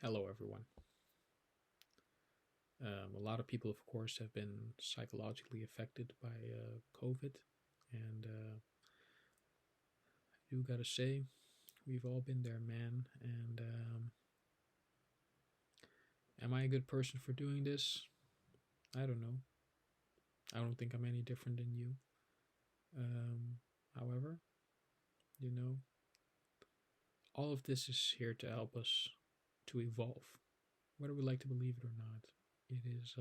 Hello, everyone. A lot of people, of course, have been psychologically affected by COVID, and I do gotta say, we've all been there, man. And am I a good person for doing this? I don't know. I don't think I'm any different than you. Um, However, you know, all of this is here to help us to evolve, whether we like to believe it or not. It is.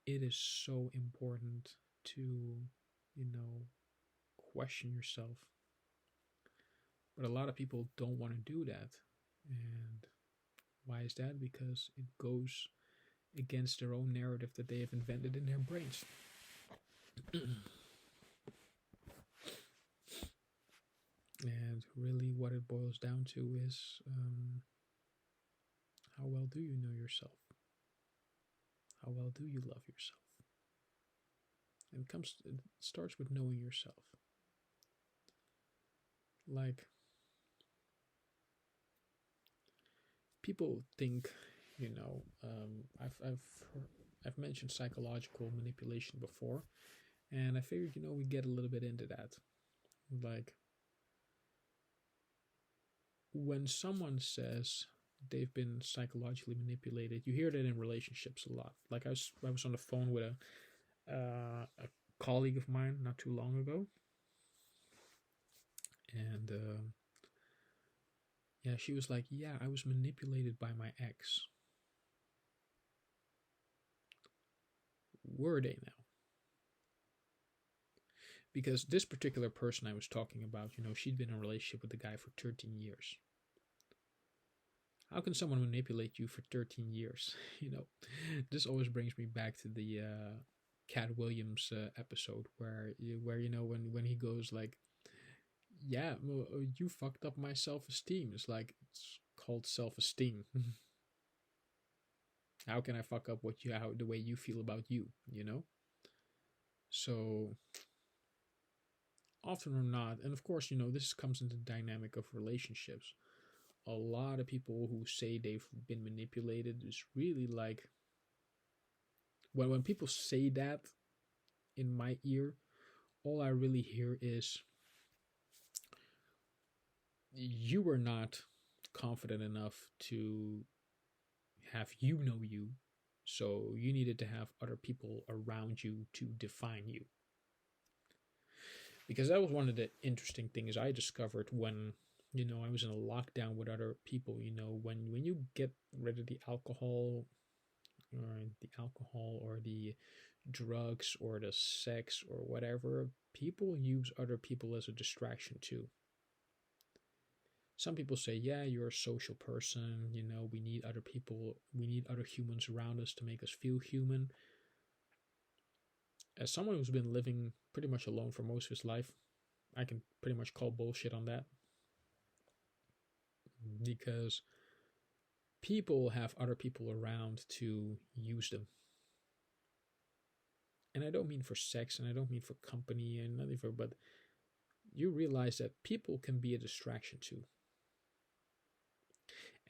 It is so important to, you know, question yourself. But a lot of people don't want to do that. And why is that? Because it goes against their own narrative that they have invented in their brains. And really, what it boils down to is how well do you know yourself? How well do you love yourself? And it starts with knowing yourself. Like, people think, I've mentioned psychological manipulation before, and I figured we get a little bit into that. Like, when someone says they've been psychologically manipulated, you hear that in relationships a lot. Like, I was on the phone with a colleague of mine not too long ago, and yeah, she was like, "Yeah, I was manipulated by my ex." Were they now? Because this particular person I was talking about, she'd been in a relationship with the guy for 13 years. How can someone manipulate you for 13 years? This always brings me back to the Cat Williams episode where when he goes like, "Yeah, well, you fucked up my self-esteem." It's like, it's called self-esteem. How can I fuck up the way you feel about you? So often or not, and of course, this comes into the dynamic of relationships. A lot of people who say they've been manipulated is really like, when people say that in my ear, all I really hear is, you were not confident enough to have you know you, so you needed to have other people around you to define you. Because that was one of the interesting things I discovered when I was in a lockdown with other people. When you get rid of the alcohol or the drugs or the sex or whatever, people use other people as a distraction too. Some people say, yeah, you're a social person, we need other people, we need other humans around us to make us feel human. As someone who's been living pretty much alone for most of his life, I can pretty much call bullshit on that. Because people have other people around to use them. And I don't mean for sex, and I don't mean for company, and nothing for, but you realize that people can be a distraction too.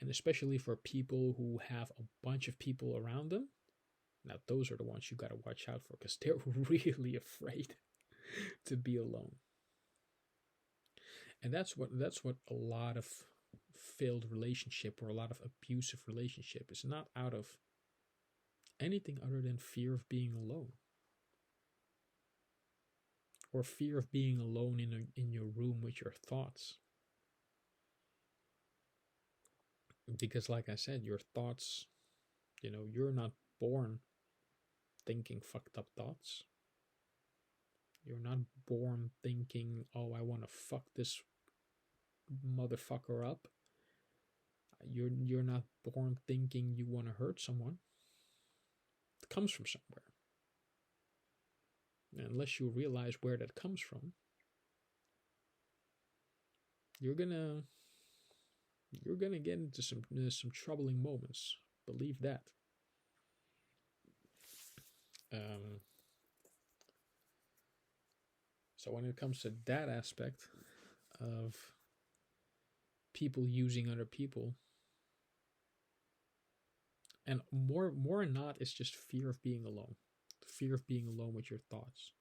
And especially for people who have a bunch of people around them. Now, those are the ones you got to watch out for, because they're really afraid to be alone. And that's what a lot of failed relationship or a lot of abusive relationship is not out of anything other than fear of being alone, or fear of being alone in your room with your thoughts. Because, like I said, your thoughts, you're not born thinking fucked up thoughts. You're not born thinking, oh, I want to fuck this motherfucker up. You're not born thinking you want to hurt someone. It comes from somewhere. And unless you realize where that comes from, you're gonna get into some troubling moments. Believe that. So when it comes to that aspect of people using other people, and more than not, it's just fear of being alone, fear of being alone with your thoughts.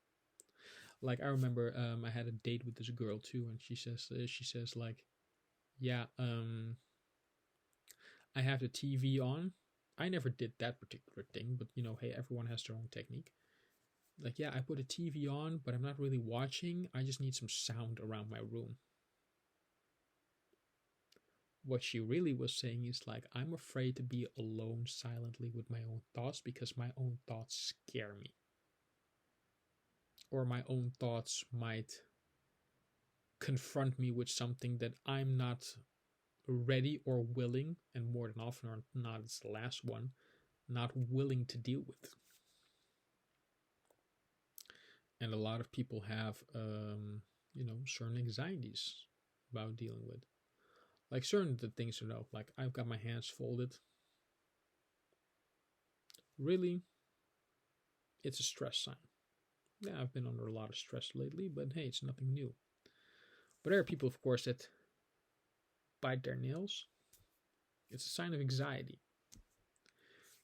Like I remember, I had a date with this girl too, and she says like, yeah, I have the TV on. I never did that particular thing, but hey, everyone has their own technique. Like, yeah, I put a TV on, but I'm not really watching. I just need some sound around my room. What she really was saying is like, I'm afraid to be alone silently with my own thoughts because my own thoughts scare me. Or my own thoughts might confront me with something that I'm not ready or willing, and more than often or not, it's the last one, not willing to deal with. And a lot of people have, certain anxieties about dealing with. Like certain the things, like I've got my hands folded. Really, it's a stress sign. Yeah, I've been under a lot of stress lately, but hey, it's nothing new. But there are people, of course, that bite their nails. It's a sign of anxiety.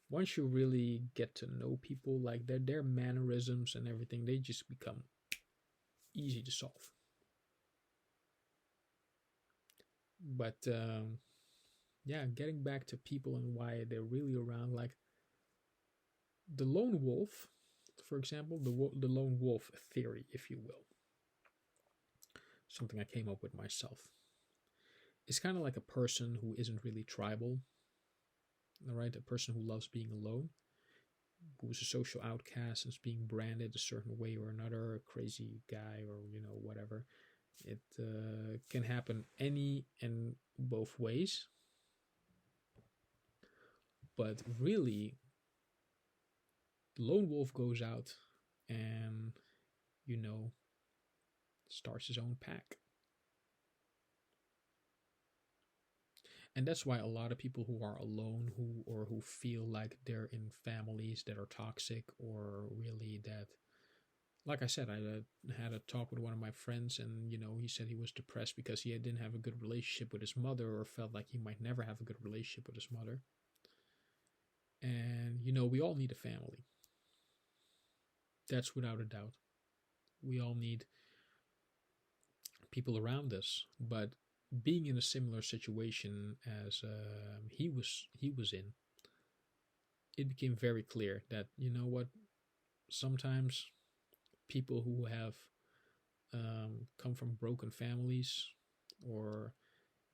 Once you really get to know people, like their mannerisms and everything, they just become easy to solve. But yeah, getting back to people and why they're really around, like the lone wolf, for example, the lone wolf theory, if you will, something I came up with myself. It's kind of like a person who isn't really tribal, all right? A person who loves being alone, who's a social outcast and is being branded a certain way or another, a crazy guy or whatever. It can happen any and both ways, but really, the lone wolf goes out and you know starts his own pack. And that's why a lot of people who are alone, who feel like they're in families that are toxic, or really that, like I said, I had a talk with one of my friends, and he said he was depressed because he didn't have a good relationship with his mother, or felt like he might never have a good relationship with his mother. And we all need a family. That's without a doubt. We all need people around us, but being in a similar situation as he was in, it became very clear that what, sometimes people who have come from broken families, or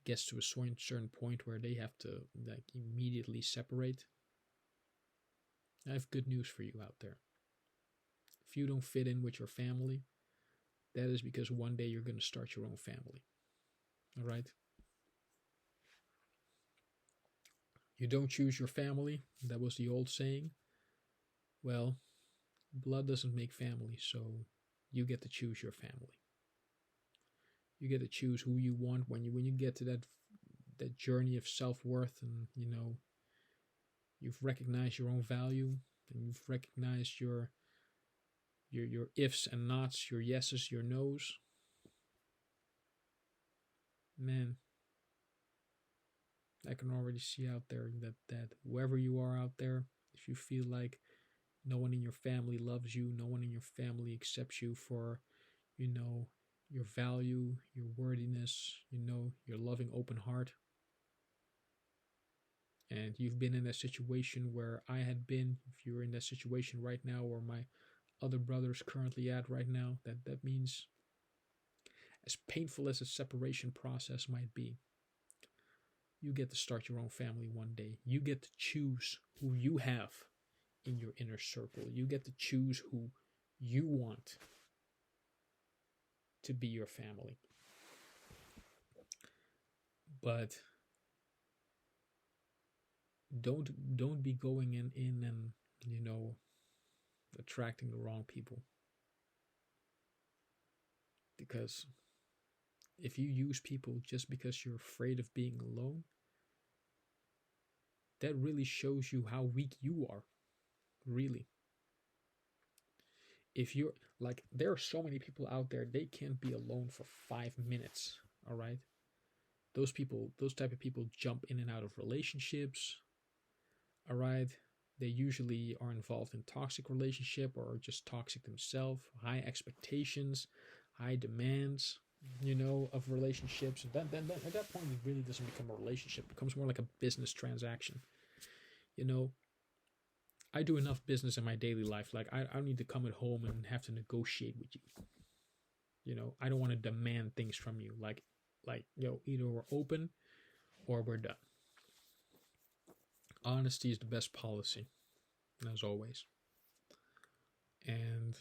gets to a certain point where they have to like immediately separate. I have good news for you out there. If you don't fit in with your family, that is because one day you're going to start your own family. All right? You don't choose your family. That was the old saying. Well, blood doesn't make family, so you get to choose your family. You get to choose who you want when you get to that journey of self-worth, and you've recognized your own value, and you've recognized your ifs and nots, your yeses, your nos. Man, I can already see out there that whoever you are out there, if you feel like no one in your family loves you, no one in your family accepts you for, your value, your worthiness, your loving open heart, and you've been in a situation where I had been, if you're in that situation right now, or my other brother's currently at right now, that means, as painful as a separation process might be, you get to start your own family one day. You get to choose who you have in your inner circle. You get to choose who you want to be your family. But don't be going in and attracting the wrong people. Because if you use people just because you're afraid of being alone, that really shows you how weak you are. Really. If you're like, there are so many people out there, they can't be alone for 5 minutes. All right. Those type of people jump in and out of relationships. All right. They usually are involved in toxic relationship or just toxic themselves, high expectations, high demands, of relationships. And then at that point, it really doesn't become a relationship. It becomes more like a business transaction. You know, I do enough business in my daily life. Like I don't need to come at home and have to negotiate with you. I don't want to demand things from you. Either we're open or we're done. Honesty is the best policy, as always. And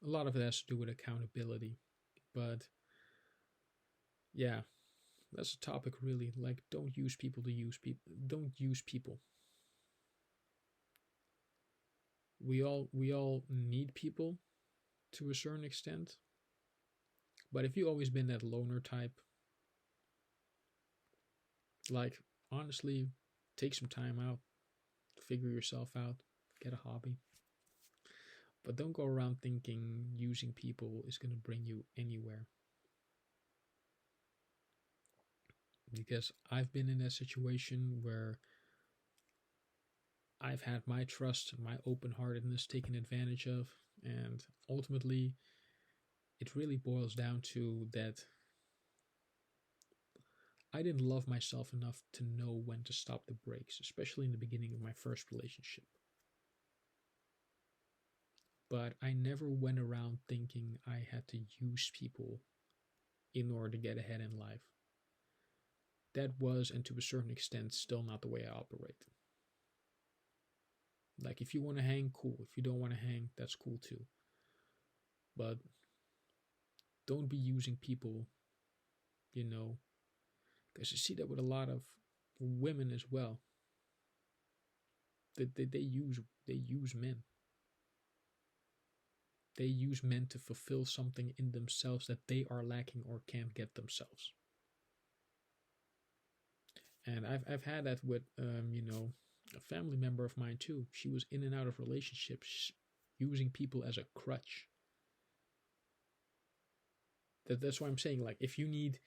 a lot of it has to do with accountability. But yeah, that's a topic really. Like, don't use people to use people. Don't use people. We all need people to a certain extent. But if you've always been that loner type, like honestly, take some time out, figure yourself out, get a hobby. But don't go around thinking using people is going to bring you anywhere. Because I've been in a situation where I've had my trust and my open heartedness taken advantage of, and ultimately, it really boils down to that I didn't love myself enough to know when to stop the brakes, especially in the beginning of my first relationship. But I never went around thinking I had to use people in order to get ahead in life. That was, and to a certain extent, still not the way I operate. Like, if you want to hang, cool. If you don't want to hang, that's cool too. But don't be using people, because you see that with a lot of women as well. They use men. They use men to fulfill something in themselves that they are lacking or can't get themselves. And I've had that with a family member of mine too. She was in and out of relationships, using people as a crutch. That's why I'm saying, like, if you need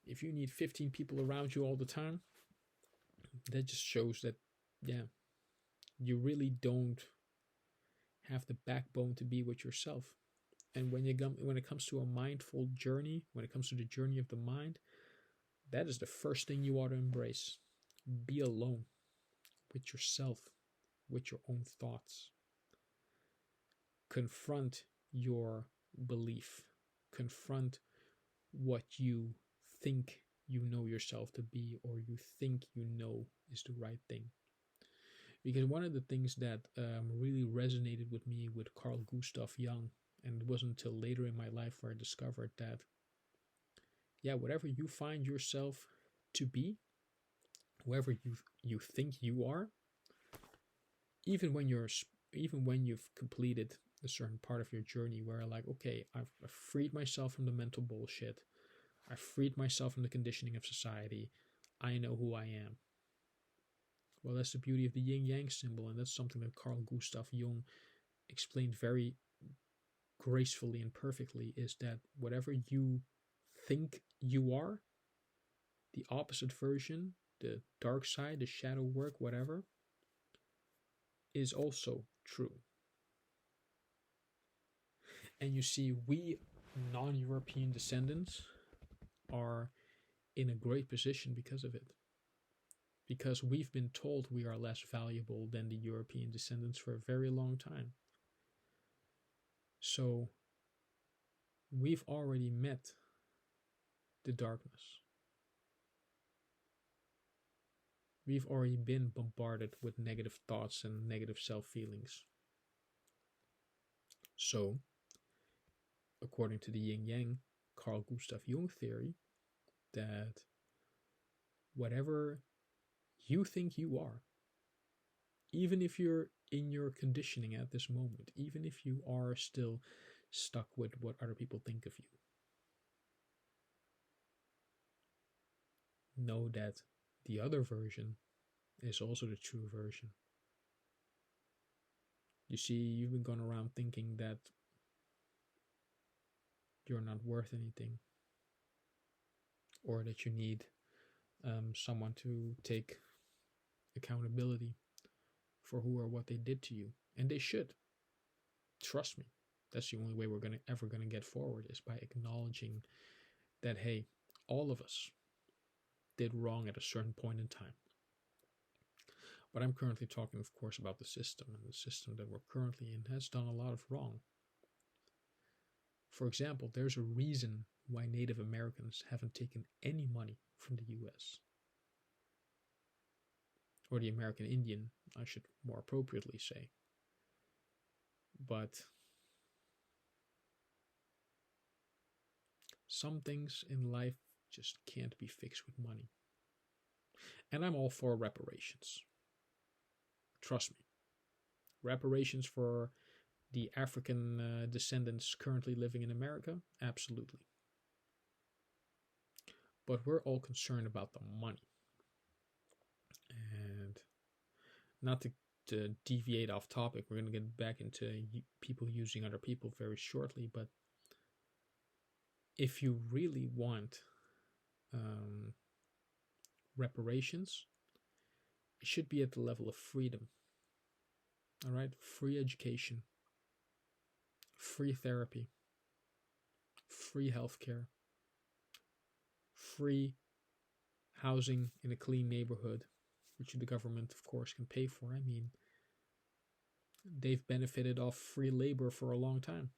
15 people around you all the time, that just shows that, yeah, you really don't have the backbone to be with yourself. And when it comes to a mindful journey, when it comes to the journey of the mind, that is the first thing you ought to embrace. Be alone with yourself, with your own thoughts. Confront your belief. Confront what you think you know yourself to be, or you think you know is the right thing. Because one of the things that really resonated with me with Carl Gustav Jung, and it wasn't until later in my life where I discovered that, yeah, whatever you find yourself to be, whoever you think you are, even when you've completed a certain part of your journey where, like, okay, I've freed myself from the mental bullshit, I've freed myself from the conditioning of society, I know who I am. Well, that's the beauty of the yin yang symbol, and that's something that Carl Gustav Jung explained very gracefully and perfectly, is that whatever you think you are, the opposite version, the dark side, the shadow work, whatever, is also true. And you see, we non-European descendants are in a great position because of it. Because we've been told we are less valuable than the European descendants for a very long time. So we've already met the darkness. We've already been bombarded with negative thoughts and negative self-feelings. So, according to the yin-yang Carl Gustav Jung theory, that whatever you think you are, even if you're in your conditioning at this moment, even if you are still stuck with what other people think of you, know that the other version is also the true version. You see, you've been going around thinking that you're not worth anything. or that you need someone to take accountability for who or what they did to you. And they should. Trust me. That's the only way we're ever gonna get forward, is by acknowledging that, hey, all of us did wrong at a certain point in time. But I'm currently talking, of course, about the system, and the system that we're currently in has done a lot of wrong. For example, there's a reason why Native Americans haven't taken any money from the US, or the American Indian, I should more appropriately say. But some things in life just can't be fixed with money. And I'm all for reparations. Trust me. Reparations for the African descendants currently living in America? Absolutely. But we're all concerned about the money. And not to deviate off topic, we're going to get back into people using other people very shortly, but if you really want reparations, it should be at the level of freedom. All right? Free education, free therapy, free healthcare, free housing in a clean neighborhood, which the government, of course, can pay for. I mean, they've benefited off free labor for a long time.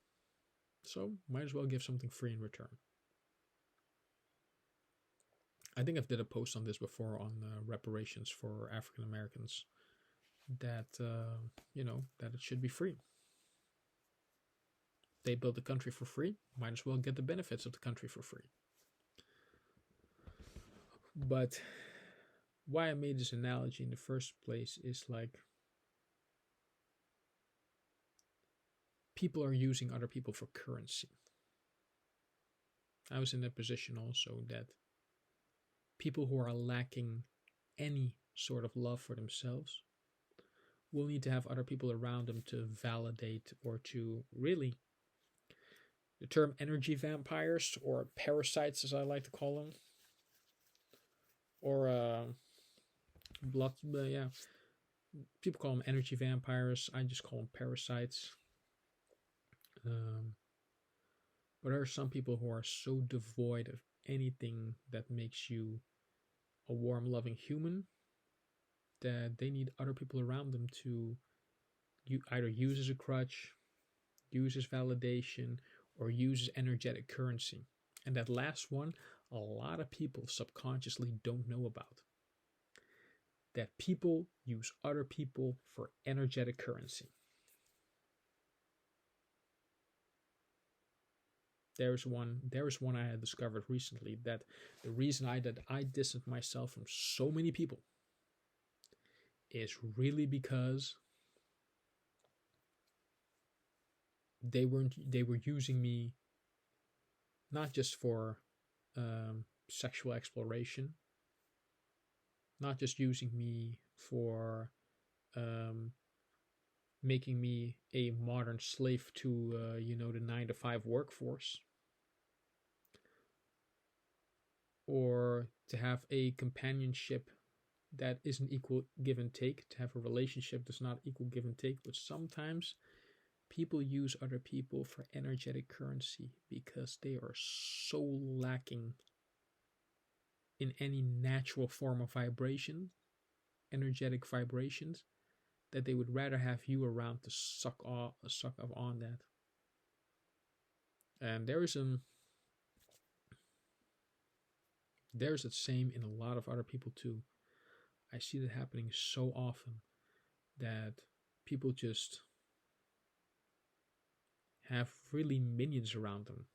So, might as well give something free in return. I think I've did a post on this before on reparations for African Americans, that, that it should be free. They built the country for free, might as well get the benefits of the country for free. But why I made this analogy in the first place is like, people are using other people for currency. I was in a position also that people who are lacking any sort of love for themselves will need to have other people around them to validate, or to really, the term energy vampires, or parasites as I like to call them, or blood, yeah, people call them energy vampires, I just call them parasites. But there are some people who are so devoid of anything that makes you a warm, loving human, that they need other people around them to either use as a crutch, use as validation, or use as energetic currency. And that last one, a lot of people subconsciously don't know about. That people use other people for energetic currency. There's one I had discovered recently, that the reason I distanced myself from so many people is really because they were using me not just for sexual exploration, not just using me for making me a modern slave to the 9-to-5 workforce, or to have a companionship that isn't equal give and take, to have a relationship that's not equal give and take. But sometimes people use other people for energetic currency because they are so lacking in any natural form of vibration, energetic vibrations, that they would rather have you around to suck up on that. And there's the same in a lot of other people too. I see that happening so often, that people just have really minions around them,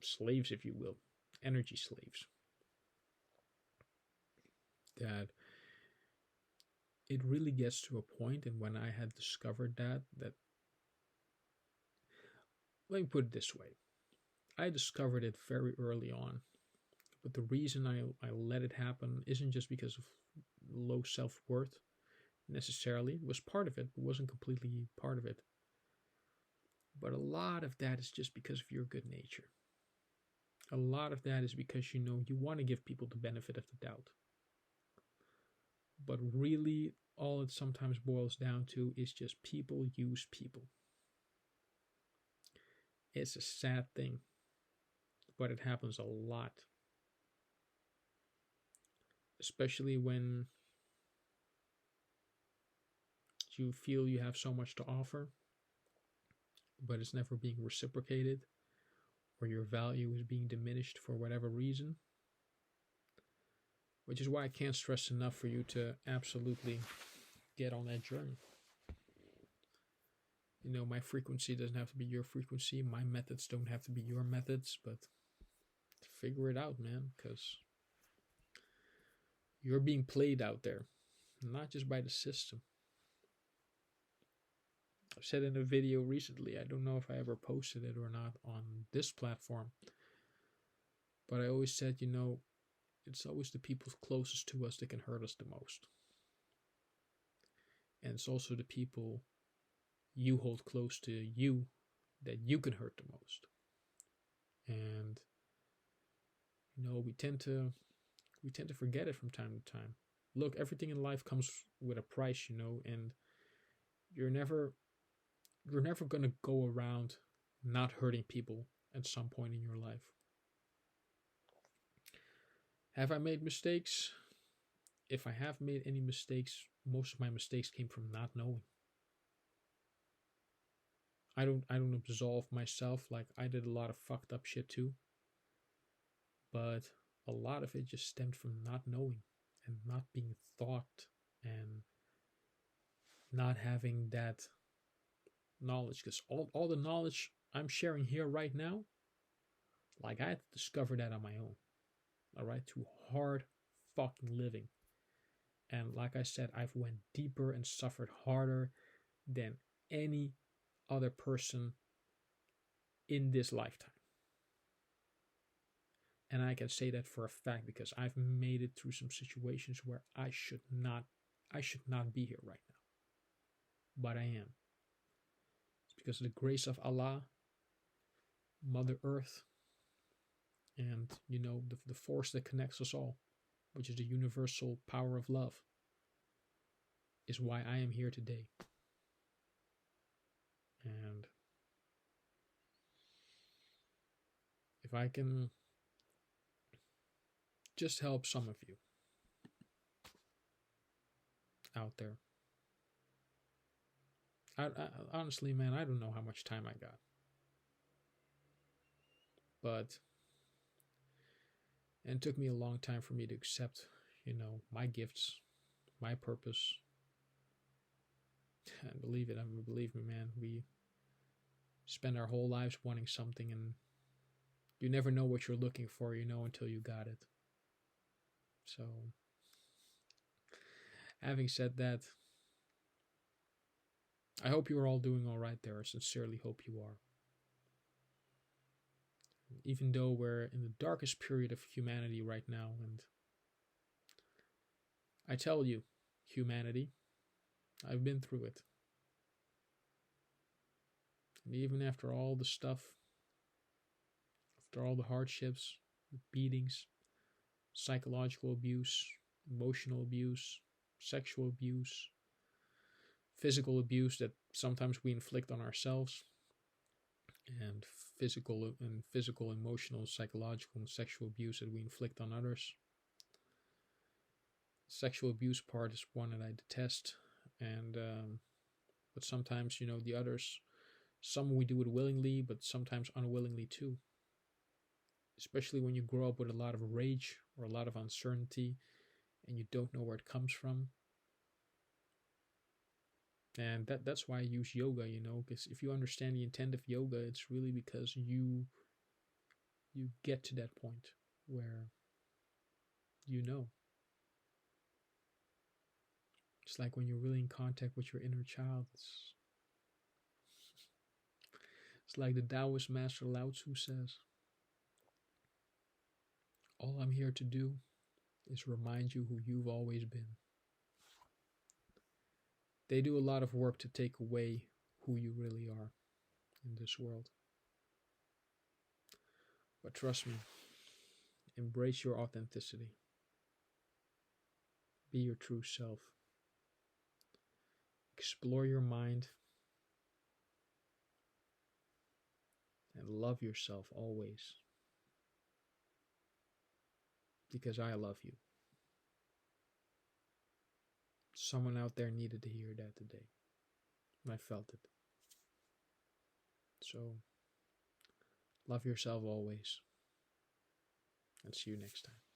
slaves, if you will, energy slaves, that it really gets to a point. And when I had discovered that let me put it this way, I discovered it very early on. But the reason I let it happen isn't just because of low self-worth necessarily. It was part of it, but wasn't completely part of it. But a lot of that is just because of your good nature. A lot of that is because you want to give people the benefit of the doubt. But really, all it sometimes boils down to is just people use people. It's a sad thing, but it happens a lot. Especially when you feel you have so much to offer, but it's never being reciprocated, or your value is being diminished for whatever reason. Which is why I can't stress enough for you to absolutely get on that journey. My frequency doesn't have to be your frequency. My methods don't have to be your methods, but figure it out, man, because you're being played out there, not just by the system. I've said in a video recently, I don't know if I ever posted it or not on this platform, but I always said, it's always the people closest to us that can hurt us the most. And it's also the people you hold close to you that you can hurt the most. And we tend to forget it from time to time. Look, everything in life comes with a price, and you're never going to go around not hurting people at some point in your life. Have I made mistakes? If I have made any mistakes, most of my mistakes came from not knowing. I don't absolve myself, like I did a lot of fucked up shit too. But a lot of it just stemmed from not knowing and not being thought and not having that knowledge. Because all the knowledge I'm sharing here right now, like I had to discover that on my own. Alright, through hard fucking living. And like I said, I've went deeper and suffered harder than any other person in this lifetime. And I can say that for a fact because I've made it through some situations where I should not be here right now. But I am. It's because of the grace of Allah, Mother Earth, and the force that connects us all, which is the universal power of love, is why I am here today. And if I can just help some of you out there, I honestly, man, I don't know how much time I got, but and it took me a long time for me to accept, my gifts, my purpose. And believe me, man, we spend our whole lives wanting something, and you never know what you're looking for, until you got it. So, having said that, I hope you're all doing all right there. I sincerely hope you are. Even though we're in the darkest period of humanity right now, and I tell you, humanity, I've been through it. And even after all the stuff, after all the hardships, the beatings, psychological abuse, emotional abuse, sexual abuse, physical abuse that sometimes we inflict on ourselves, and physical, emotional, psychological, and sexual abuse that we inflict on others. Sexual abuse part is one that I detest, and but sometimes the others, some we do it willingly, but sometimes unwillingly too. Especially when you grow up with a lot of rage or a lot of uncertainty, and you don't know where it comes from. And that's why I use yoga, because if you understand the intent of yoga, it's really because you get to that point where it's like when you're really in contact with your inner child. It's like the Taoist master Lao Tzu says, all I'm here to do is remind you who you've always been. They do a lot of work to take away who you really are in this world. But trust me, Embrace your authenticity. Be your true self. Explore your mind and love yourself always. Because I love you. Someone out there needed to hear that today. I felt it. So, love yourself always. And see you next time.